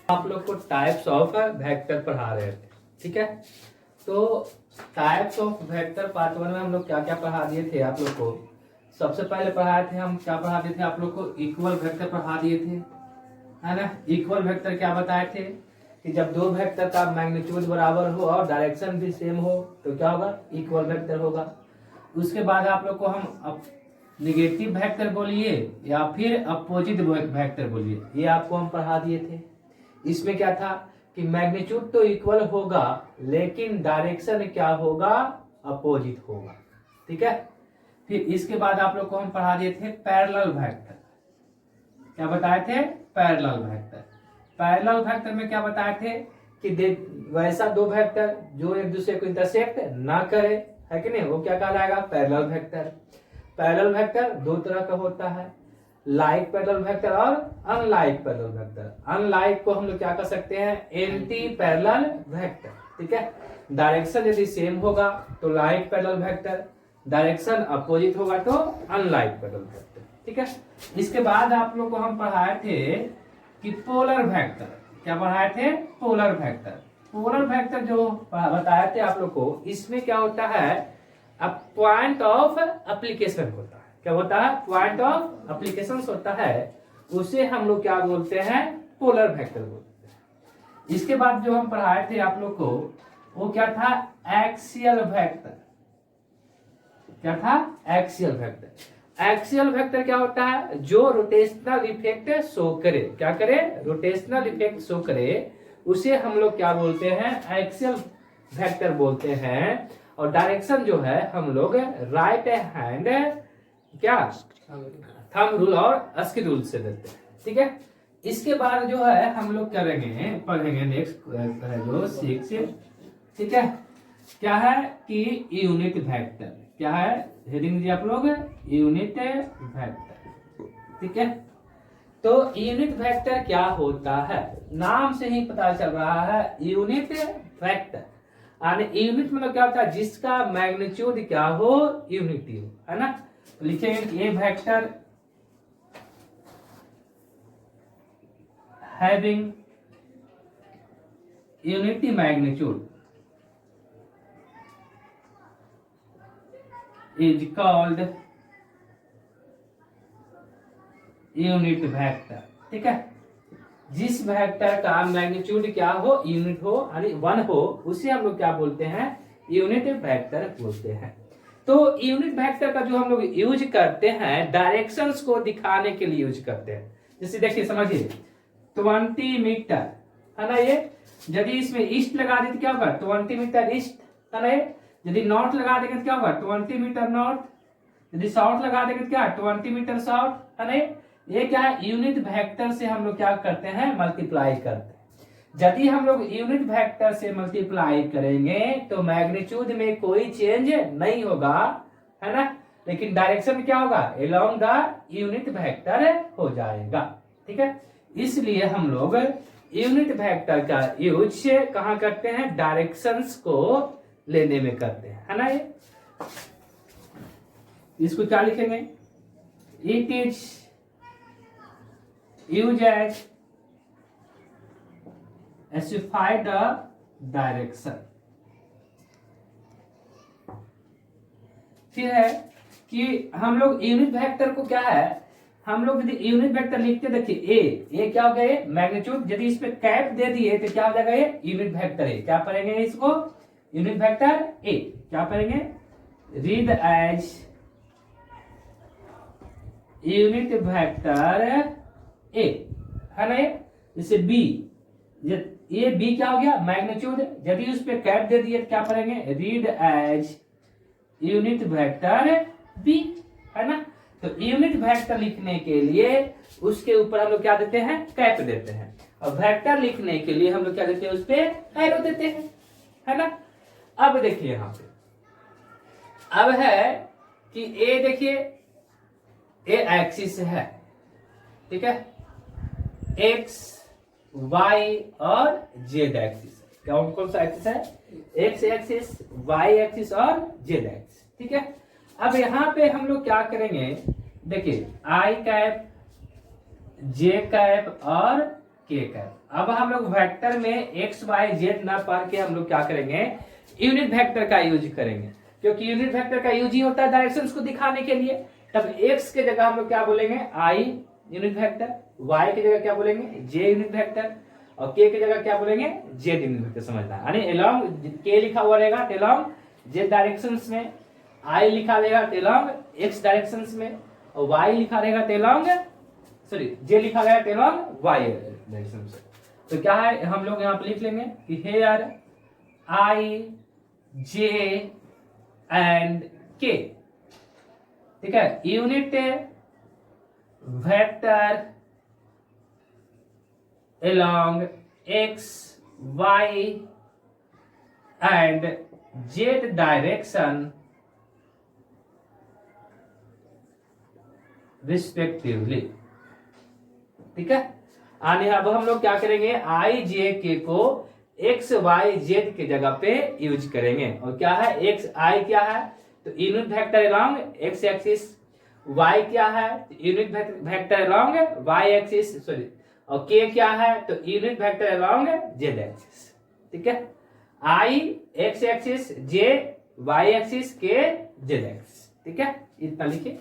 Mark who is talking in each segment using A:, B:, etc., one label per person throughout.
A: आप लोग को टाइप्स ऑफ वेक्टर पढ़ा रहे थे, ठीक है। तो टाइप्स ऑफ वेक्टर पार्ट 1 में हम लोग क्या क्या पढ़ा दिए थे आप लोग को। सबसे पहले पढ़ाए थे हम, क्या पढ़ा दिए थे आप लोग को, इक्वल वेक्टर पढ़ा दिए थे, है ना। इक्वल वेक्टर क्या बताए थे कि जब दो वेक्टर का मैग्नीट्यूड बराबर हो और डायरेक्शन भी सेम हो तो क्या होगा, इक्वल वेक्टर होगा। उसके बाद आप लोग को हम निगेटिव वेक्टर बोलिए या फिर अपोजिट वेक्टर बोलिए, ये आपको हम पढ़ा दिए थे। इसमें क्या था कि मैग्नीट्यूड तो इक्वल होगा लेकिन डायरेक्शन क्या होगा, अपोजिट होगा, ठीक है। फिर इसके बाद आप लोग को हम पढ़ा दिए थे पैरेलल वेक्टर। क्या बताए थे, पैरेलल वेक्टर। पैरेलल वेक्टर में क्या बताए थे कि वैसा दो वेक्टर जो एक दूसरे को इंटरसेक्ट ना करे, है कि नहीं, वो क्या कहलाएगा, पैरेलल वेक्टर। पैरेलल वेक्टर दो तरह का होता है, लाइक पैरेलल वेक्टर और अनलाइक पैरेलल वेक्टर। अनलाइक को हम लोग क्या कर सकते हैं, एंटी पैरेलल वेक्टर, ठीक है। डायरेक्शन यदि सेम होगा तो like parallel vector, direction opposite होगा तो अनलाइक पैरेलल वेक्टर, ठीक है। इसके बाद आप लोग को हम पढ़ाए थे कि पोलर वेक्टर। क्या पढ़ाए थे, पोलर वेक्टर। पोलर वेक्टर जो बताए थे आप लोग को, इसमें क्या होता है, अब पॉइंट ऑफ एप्लीकेशन होता है। क्या होता है, पॉइंट ऑफ एप्लीकेशन होता है, उसे हम लोग क्या बोलते हैं, पोलर वेक्टर बोलते हैं। इसके बाद जो हम पढ़ाए थे आप लोग को, वो क्या था, एक्सियल वेक्टर। क्या था, एक्सियल वेक्टर। एक्सियल वेक्टर क्या होता है, जो रोटेशनल इफेक्ट शो करे, क्या करे, रोटेशनल इफेक्ट शो करे, उसे हम लोग क्या बोलते हैं, एक्सियल वेक्टर बोलते हैं। और डायरेक्शन जो है हम लोग राइट हैंड क्या थंब रूल और स्की रूल से देते हैं, ठीक है। इसके बाद जो है हम लोग करेंगे, पढ़ेंगे नेक्स्ट है जो 6, ठीक है। क्या है कि यूनिट वेक्टर। क्या है, हेडिंग दिया आप लोग, यूनिट वेक्टर, ठीक है। तो यूनिट वेक्टर क्या होता है, नाम से ही पता चल रहा है, यूनिट वेक्टर। यूनिट मतलब क्या होता है, जिसका मैग्नीट्यूड क्या हो, यूनिटी हो, है ना। तो लिखेंगे ये vector having unity magnitude is called unit vector, ठीक है। जिस वेक्टर का मैग्नीट्यूड क्या हो, यूनिट हो, यानी 1 हो, उसे हम लोग क्या बोलते हैं, यूनिट वेक्टर बोलते हैं। तो यूनिट वेक्टर का जो हम लोग यूज करते हैं, डायरेक्शंस को दिखाने के लिए यूज करते हैं। जैसे देखिए, समझिए 20 मीटर, है ना। ये यदि इसमें ईस्ट लगा दे तो क्या होगा, 20 मीटर ईस्ट, है ना। यदि नॉर्थ लगा देंगे तो क्या होगा, 20 मीटर नॉर्थ। यदि साउथ लगा देंगे तो क्या, 20 मीटर साउथ, है ना। ये क्या है, यूनिट वेक्टर से हम लोग क्या करते हैं, मल्टीप्लाई करते हैं। यदि हम लोग यूनिट वेक्टर से मल्टीप्लाई करेंगे तो मैग्नीट्यूड में कोई चेंज नहीं होगा, है ना, लेकिन डायरेक्शन में क्या होगा, अलोंग द यूनिट वेक्टर हो जाएगा, ठीक है। इसलिए हम लोग यूनिट वेक्टर का यूज कहां करते हैं, डायरेक्शंस को लेने में करते हैं, है ना। ये इसको क्या लिखेंगे, it is use as specify the direction। फिर है कि हम लोग यूनिट वेक्टर को क्या है, हम लोग यदि यूनिट वेक्टर लिखते, देखिए ए क्या हो गया, मैग्नीट्यूड, यदि इस पे कैप दे दिए तो क्या हो जाएगा, ये यूनिट वेक्टर है। क्या पढ़ेंगे इसको, यूनिट वेक्टर ए। क्या पढ़ेंगे, read as unit vector A, है ना। जैसे बी, ये बी क्या हो गया, मैग्नीट्यूड, यदि उस पे कैप दे दिए तो क्या पढ़ेंगे, read as unit vector B, है ना। तो यूनिट वेक्टर लिखने के लिए उसके ऊपर हम लोग क्या देते हैं, कैप देते हैं, और वेक्टर लिखने के लिए हम लोग क्या देते हैं, उस पे एरो देते हैं, है ना। अब देखिए यहां पे, अब है कि ए, देखिए ए एक्सिस है, ठीक है, एक्स वाई और जेड एक्सिस। कौन कौन सा एक्सिस है, एक्स एक्सिस, वाई एक्सिस और जेड एक्सिस, ठीक है। अब यहां पे हम लोग क्या करेंगे, देखिए आई कैप, जे कैप और के का। अब हम लोग वेक्टर में एक्स वाई जेड ना पढ़ के हम लोग क्या करेंगे, यूनिट वेक्टर का यूज करेंगे, क्योंकि यूनिट वेक्टर का यूज ही होता है डायरेक्शंस को दिखाने के लिए। तब एक्स के जगह हम लोग क्या बोलेंगे, आई यूनिट वेक्टर, वाई की जगह क्या बोलेंगे, जे यूनिट वेक्टर, और के की जगह क्या बोलेंगे, जेड यूनिट वेक्टर। समझना है, यानी अलोंग के लिखा हुआ रहेगा अलोंग जेड डायरेक्शंस में, आई लिखा रहेगा अलोंग एक्स डायरेक्शंस में, और वाई लिखा रहेगा अलोंग, सॉरी जे लिखा रहेगा अलोंग वाई डायरेक्शन से। तो क्या है, हम लोग यहाँ पे लिख लेंगे कि हेयर आई जे एंड के, ठीक है, unit vector along x y and z direction respectively, ठीक है। आने अब हम लोग क्या करेंगे, आई जे के को एक्स वाई जेड के जगह पे यूज करेंगे। और क्या है, एक्स आई क्या है, तो unit vector along X axis, Y क्या है, unit vector along Y axis, sorry, और के क्या है, तो unit vector along Z axis, ठीक है। I X axis, J Y axis, K Z axis, ठीक है। इतना लिखिए।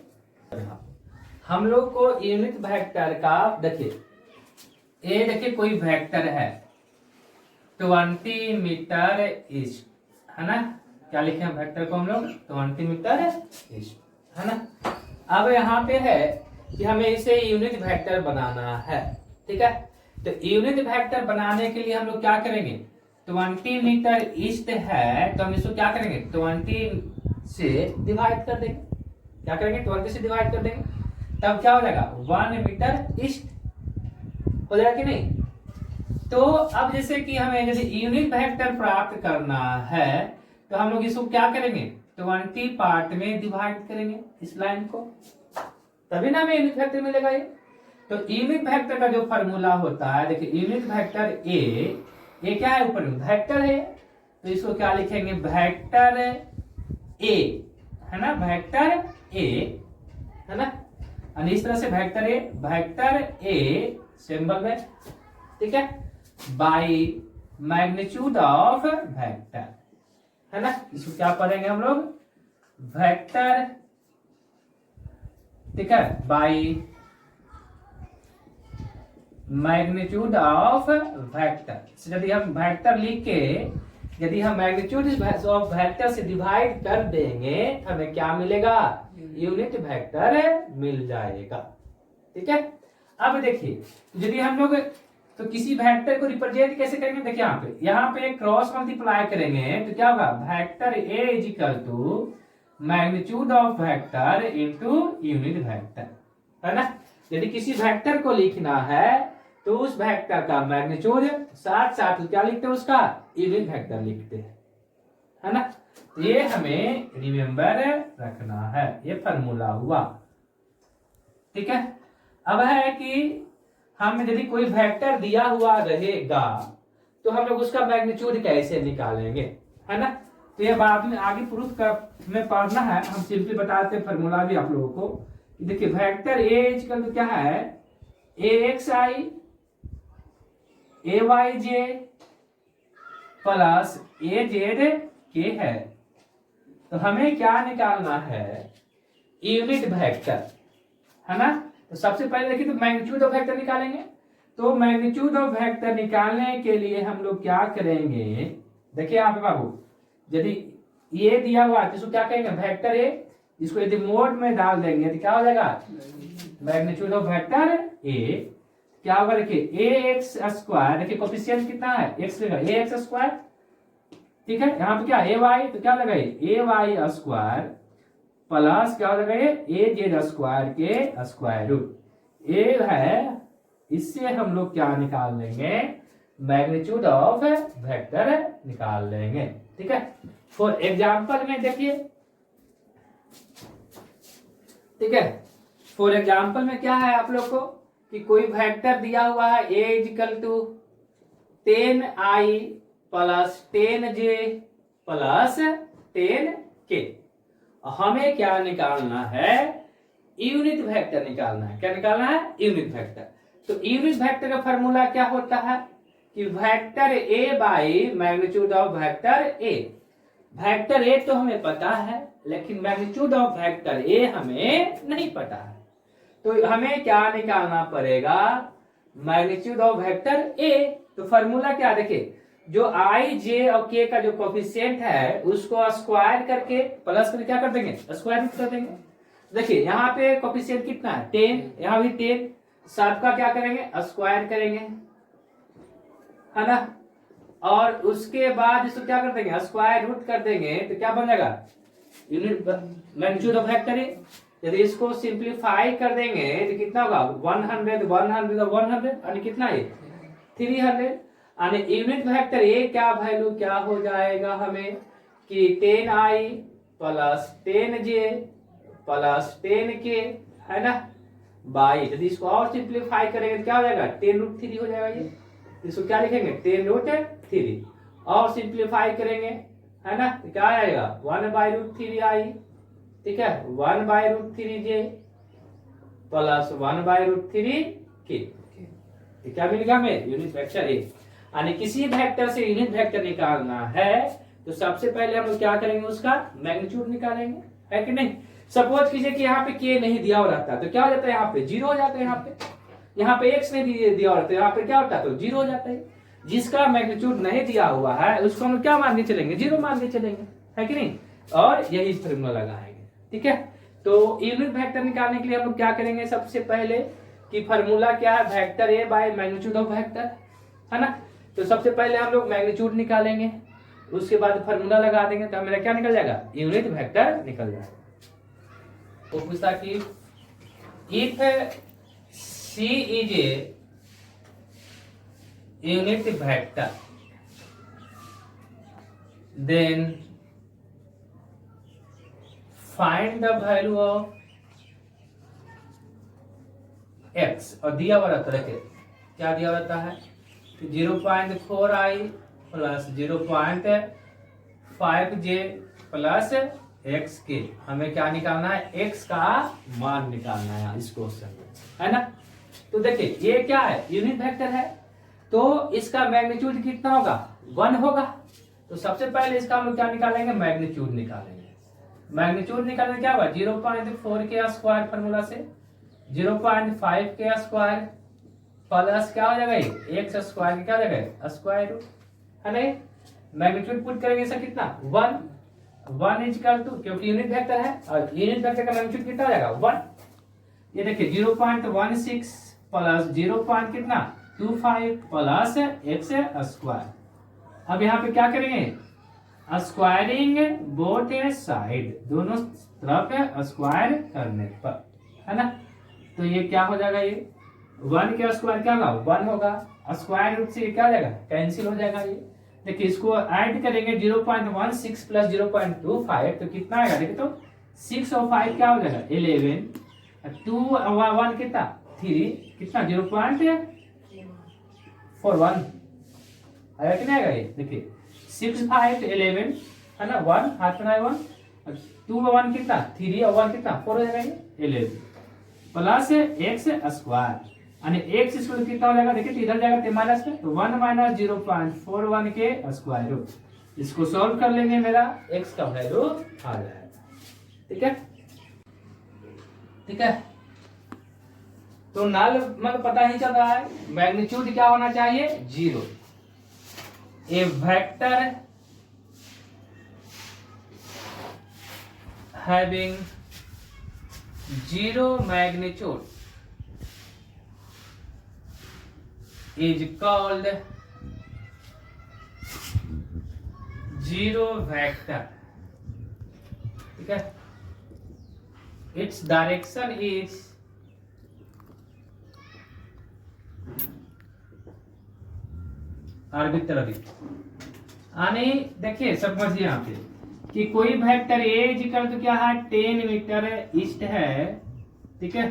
A: हम लोग को यूनिट वेक्टर का देखिए, ये देखिए कोई वेक्टर है 20 मीटर ईस्ट, है ना। क्या लिखे हैं वेक्टर को हम लोग, 20 मीटर ईस्ट, है ना। अब यहाँ पे है कि हमें इसे यूनिट वेक्टर बनाना है, ठीक है। तो यूनिट वेक्टर बनाने के लिए हम लोग क्या करेंगे, 20 मीटर ईस्ट है तो हम इसको क्या करेंगे, 20 से डिवाइड कर देंगे। क्या करेंगे, 20 से डिवाइड कर देंगे, तब क्या हो जाएगा 1 मीटर ईस्ट हो जाएगा कि नहीं। तो अब जैसे कि हमें यदि यूनिट वेक्टर प्राप्त करना है तो हम लोग इसको क्या करेंगे, 20 पार्ट में डिवाइड करेंगे इस लाइन को, तभी ना हमें यूनिट वेक्टर मिलेगा ये। तो यूनिट वेक्टर का जो फॉर्मूला होता है, देखिए यूनिट वेक्टर ए क्या है, ऊपर वेक्टर है, तो इसको क्या लिखेंगे, वेक्टर ए, है ना, वेक्टर ए, है ना। और इस तरह से वेक्टर ए सिंबल में, ठीक है, बाई मैग्नीट्यूड ऑफ वेक्टर, है ना। इसको क्या पढ़ेंगे हम लोग, वेक्टर, ठीक है, बाई मैग्नीट्यूड ऑफ वेक्टर। यदि हम वेक्टर लिख के यदि हम मैग्नीट्यूड ऑफ वेक्टर से डिवाइड कर देंगे हमें क्या मिलेगा, यूनिट वेक्टर मिल जाएगा, ठीक है। अब देखिए यदि हम लोग तो किसी वेक्टर को रिप्रेजेंट कैसे करेंगे, देखिए यहाँ पे क्रॉस मल्टीप्लाई करेंगे तो क्या होगा, vector A is equal to magnitude of vector into unit vector, है ना। यदि किसी वेक्टर को लिखना है तो उस वेक्टर का मैग्नीट्यूड साथ साथ क्या लिखते हैं, उसका यूनिट वेक्टर लिखते हैं, है ना। ये हमें रिमेंबर रखना है, ये फॉर्मूला हुआ, ठीक है। अब है कि हम यदि कोई वेक्टर दिया हुआ रहेगा तो हम लोग उसका मैग्नीट्यूड कैसे निकालेंगे, है ना। तो ये बाद में आगे प्रूफ में पढ़ना है, हम सिंपली बताते हैं फॉर्मूला भी आप लोगों को। देखिए वेक्टर ए इक्वल टू क्या है, ए एक्स आई ए वाई जे प्लस ए जेड के है। तो हमें क्या निकालना है, यूनिट वेक्टर, है ना। तो सबसे पहले देखिए तो मैग्नीट्यूड ऑफ वेक्टर निकालेंगे। तो मैग्नीट्यूड ऑफ वेक्टर निकालने के लिए हम लोग क्या करेंगे, देखिए यहाँ पे बाबू यदि ये दिया हुआ है तो इसको क्या कहेंगे, वेक्टर ए, इसको यदि मोड में डाल देंगे तो क्या हो जाएगा, मैग्नीट्यूड ऑफ वेक्टर ए क्या होगा, देखिए ए एक्स स्क्वायर, देखिए कोफिशिएंट कितना है, एक्स लेगा ए एक्स स्क्वायर, ठीक है। यहाँ पे क्या ए वाई, तो क्या लगा ए वाई स्क्वायर प्लस क्या हो जाएगा ए जेड स्क्वायर के स्क्वायर रूट, ए है, इससे हम लोग क्या निकाल लेंगे, मैग्नीट्यूड ऑफ वेक्टर निकाल लेंगे, ठीक है। फॉर एग्जाम्पल में देखिए, ठीक है, फॉर एग्जाम्पल में क्या है आप लोग को कि कोई वेक्टर दिया हुआ है A equal to 10i plus 10j plus 10k। हमें क्या निकालना है, यूनिट वेक्टर निकालना है। क्या निकालना है, यूनिट वेक्टर। तो यूनिट वेक्टर का फॉर्मूला क्या होता है कि vector A by magnitude of vector A. Vector A तो हमें पता है, लेकिन मैग्नीट्यूड ऑफ वेक्टर ए हमें नहीं पता है। तो हमें क्या निकालना पड़ेगा, मैग्नीट्यूड ऑफ वेक्टर ए। तो फॉर्मूला क्या, देखिए जो आई जे और के का जो कोफिशिएंट है उसको स्क्वायर करके प्लस करके क्या कर देंगे, स्क्वायर रूट कर देंगे। देखिए यहाँ पे कोफिशिएंट कितना है 10, यहाँ भी 10, सबका क्या करेंगे स्क्वायर करेंगे, है ना। और उसके बाद इसको क्या कर देंगे स्क्वायर रूट कर देंगे, तो क्या बन जाएगा unit magnitude of vector A. यदि इसको सिंप्लीफाई कर देंगे तो कितना होगा 100 100 और 100 यानी कितना है 300। यानी यूनिट वेक्टर ए क्या वैल्यू क्या हो जाएगा हमें कि 10i plus 10j plus 10k, है ना, बाई। यदि इसको और सिंप्लीफाई करेंगे तो क्या हो जाएगा 10√3 हो जाएगा। ये इसको क्या लिखेंगे 10√3 और सिंप्लीफाई करेंगे, है ना, तो क्या आएगा 1/√3i, ठीक है, 1/√3j प्लस 1/√3k। क्या मिलेगा हमें यूनिट वेक्टर ए। यानी किसी वेक्टर से यूनिट वेक्टर निकालना है तो सबसे पहले हम लोग क्या करेंगे उसका मैग्नीट्यूड निकालेंगे, है कि नहीं। सपोज कीजिए कि यहाँ पे के नहीं दिया हो रहता तो क्या हो जाता है यहाँ पे 0 हो जाता है, यहाँ पे x नहीं दिया हो रहता यहाँ पे क्या होता है तो 0 हो जाता है। जिसका मैग्नीट्यूड नहीं दिया हुआ है उसको हम क्या मान के चलेंगे 0 मान के चलेंगे, है कि नहीं, और यही फॉर्मूला लगाएंगे, ठीक है। तो यूनिट वेक्टर निकालने के लिए हम लोग क्या करेंगे, सबसे पहले कि फॉर्मूला क्या है vector A by magnitude of vector, है ना। तो सबसे पहले हम लोग मैग्नीट्यूड निकालेंगे, उसके बाद फॉर्मूला लगा देंगे तो मेरा क्या निकल जाएगा यूनिट वेक्टर निकल जाएगा। वो पूछता कि if C is a unit vector then find the value of x। और दिया हुआ रहता है, क्या दिया रहता है 0.4i plus 0.5j plus x के। हमें क्या निकालना है x का मान निकालना है इस क्वेश्चन में, है ना। तो देखिए ये क्या है यूनिट वेक्टर है तो इसका मैग्नीट्यूड कितना होगा 1 होगा। तो सबसे पहले इसका हम लोग क्या निकालेंगे मैग्नीट्यूड निकालेंगे। मैग्नीट्यूड निकालने क्या होगा 0.4 के स्क्वायर फॉर्मूला से 0.5 के स्क्वायर प्लस क्या हो जाएगा x स्क्वायर क्या हो जाएगा स्क्वायर रूट, है ना। मैग्नीट्यूड पुट करेंगे इसका कितना 1 इक्वल टू, क्योंकि यूनिट वेक्टर है और यूनिट वेक्टर का मैग्नीट्यूड कितना हो जाएगा 1। ये देखिए 0.16 प्लस 0. कितना 25 प्लस x स्क्वायर। अब यहाँ पे क्या करेंगे स्क्वायरिंग बोथ साइड, दोनों तरफ स्क्वायर करने पर, है ना। तो ये क्या हो जाएगा ये 1 के स्क्वायर क्या होगा 1 होगा, स्क्वायर रूट से क्या हो जाएगा कैंसिल हो जाएगा। ये देखिए इसको ऐड करेंगे 0.16 प्लस 0.25 तो कितना आएगा देखिए तो 6 और 5 क्या हो जाएगा 11, 2 और 1 कितना 3, कितना 0.41 आएगा कि नहीं आएगा। ये देखिए 6 5 11 है ना 1 हाथ बनाए 1, 2 और 1 कितना 3 और 1 कितना 4 हो जाएगा 11 प्लस x स्क्वायर यानी x स्क्वायर कितना हो जाएगा देखिए इधर जाएगा माइनस में तो 1 माइनस 0.41 के स्क्वायर रूट। इसको सॉल्व कर लेंगे मेरा x का वैल्यू आ जाएगा, ठीक है ठीक है। तो नल मतलब पता ही चल रहा है मैग्नीट्यूड क्या होना चाहिए 0। ए vector having 0 magnitude is called zero vector, ठीक है। its direction is arbitrary। यानी देखिए समझिए यहाँ पे कि कोई वेक्टर ए इक्वल तो क्या है 10 मीटर ईस्ट है, ठीक है,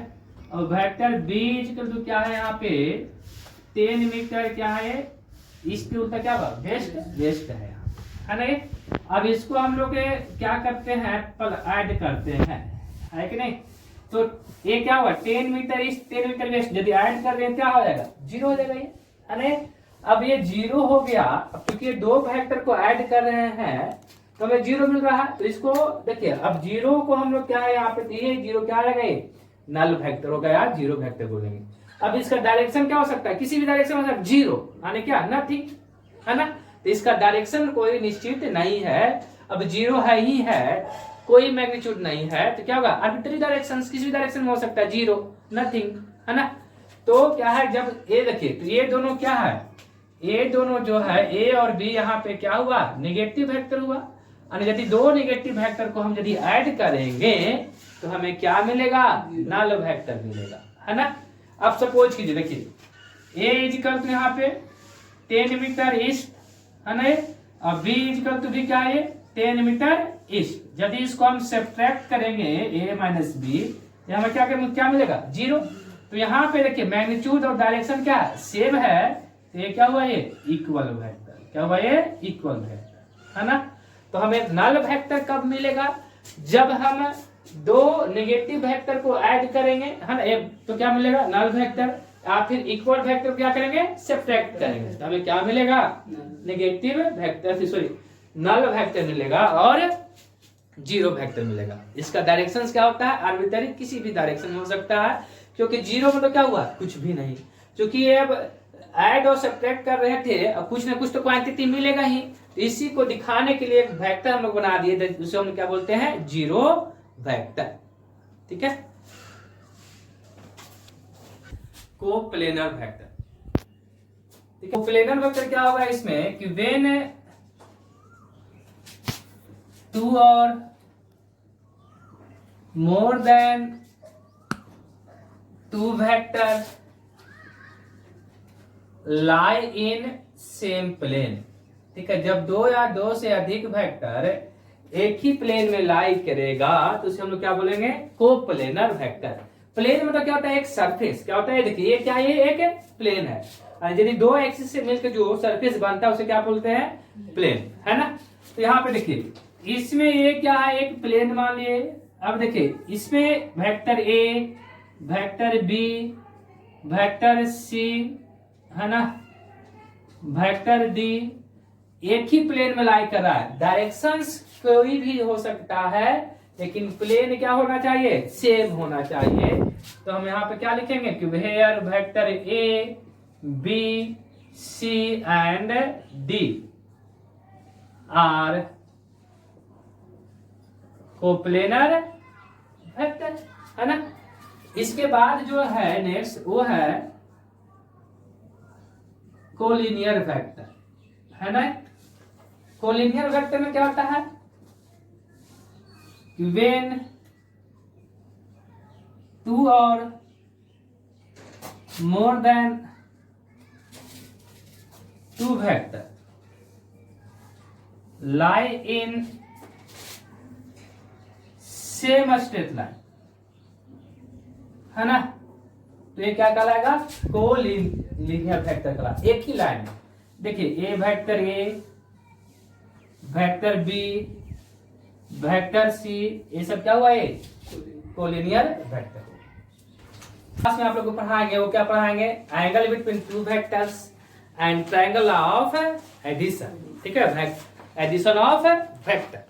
A: और वेक्टर बी इक्वल तो क्या है यहाँ पे 10 मीटर क्या है ईस्ट के उल्टा क्या होगा वेस्ट वेस्ट है ना। अब इसको हम लोग क्या करते हैं ऐड करते हैं, है कि नहीं। तो ये क्या हुआ 10 मीटर ईस्ट 10 मीटर वेस्ट, यदि ऐड कर रहे हैं क्या हो जाएगा 0 हो जाएगा ये, है ना। अब ये 0 हो गया, अब क्योंकि ये दो वेक्टर को ऐड कर रहे हैं तो हमें 0 मिल रहा है। तो इसको देखिए, अब 0 को हम लोग क्या है यहाँ पे दिए 0 क्या आएगा, ये नल वेक्टर होगा यार, 0 वेक्टर बोलेंगे। अब इसका डायरेक्शन क्या हो सकता है, किसी भी डायरेक्शन हो सकता है, 0 यानी क्या नथिंग, है ना। तो इसका डायरेक्शन कोई निश्चित नहीं है, अब 0 है ही है, कोई मैग्नीट्यूड नहीं है, तो क्या होगा आर्बिट्ररी डायरेक्शन, किसी भी डायरेक्शन में हो सकता है, 0 नथिंग, है ना। तो क्या है, जब ये देखिए तो ये दोनों क्या है, ये दोनों जो है ए और बी यहाँ पे क्या हुआ नेगेटिव वेक्टर हुआ, और यदि दो नेगेटिव वेक्टर को हम यदि ऐड करेंगे तो हमें क्या मिलेगा नल वेक्टर मिलेगा, है ना। अब सपोज कीजिए देखिए ए इजिकल टू यहाँ पे 10 मीटर ईस्ट, है ना, और बी इजिकल टू भी क्या है 10 मीटर ईस्ट। यदि इसको हम सब्ट्रैक्ट करेंगे ए माइनस बी, यहाँ में क्या मिलेगा 0। तो यहाँ पे देखिए मैग्नीट्यूड और डायरेक्शन क्या सेम है, तो ये क्या हुआ ये इक्वल वेक्टर, क्या हुआ ये इक्वल वेक्टर, है ना। तो हमें नल वेक्टर कब मिलेगा, जब हम दो नेगेटिव वेक्टर को ऐड करेंगे, है ना, तो क्या मिलेगा नल वेक्टर, या फिर इक्वल वेक्टर क्या करेंगे सब्ट्रैक्ट करेंगे, तो हमें क्या मिलेगा negative vector, sorry null vector मिलेगा और 0 वेक्टर मिलेगा। इसका डायरेक्शन क्या होता है आर्बिट्ररी, किसी भी डायरेक्शन में हो सकता है, क्योंकि 0 में तो क्या हुआ कुछ भी नहीं, क्योंकि ये अब ऐड और सब्ट्रैक्ट कर रहे थे, अब कुछ ना कुछ तो क्वांटिटी मिलेगा ही। तो इसी को दिखाने के लिए एक वेक्टर हम लोग बना दिए, उसे हम क्या बोलते हैं 0 वेक्टर, ठीक है। कोप्लेनर वेक्टर, ठीक है। कोप्लेनर वेक्टर क्या होगा इसमें कि व्हेन 2 और more than 2 vector lie in same plane, ठीक है। जब 2 या 2 से अधिक वेक्टर एक ही प्लेन में लाई करेगा तो उसे हम लोग क्या बोलेंगे कोप्लेनर वेक्टर। प्लेन मतलब क्या होता है एक सरफेस, क्या होता है देखिए ये क्या है ये एक प्लेन है, और यदि 2 एक्सिस से मिलकर जो सरफेस बनता है उसे क्या बोलते हैं प्लेन, है ना। तो यहाँ पे देखिए इसमें ये क्या है एक प्लेन मान लिए। अब देखिए इसमें vector A, vector B, vector C, है ना, वेक्टर डी एक ही प्लेन में लाई कर रहा है। डायरेक्शंस कोई भी हो सकता है लेकिन प्लेन क्या होना चाहिए सेम होना चाहिए। तो हम यहाँ पे क्या लिखेंगे कि where vector A B C and D are coplanar vector, है ना। इसके बाद जो है नेक्स्ट वो है कोलिनियर वेक्टर, है ना। कोलिनियर वेक्टर में क्या होता है व्हेन 2 और more than 2 vector lie in same straight line, है ना। तो ये क्या कहलाएगा कोलिनियर वेक्टर कहला, एक ही लाइन में देखिए ए वेक्टर बी वेक्टर सी, ये सब क्या हुआ ये कोलिनियर वेक्टर। क्लास में आप लोग को पढ़ाएंगे वो क्या पढ़ाएंगे angle between 2 vectors and triangle of addition, ठीक है, एडिशन ऑफ वेक्टर।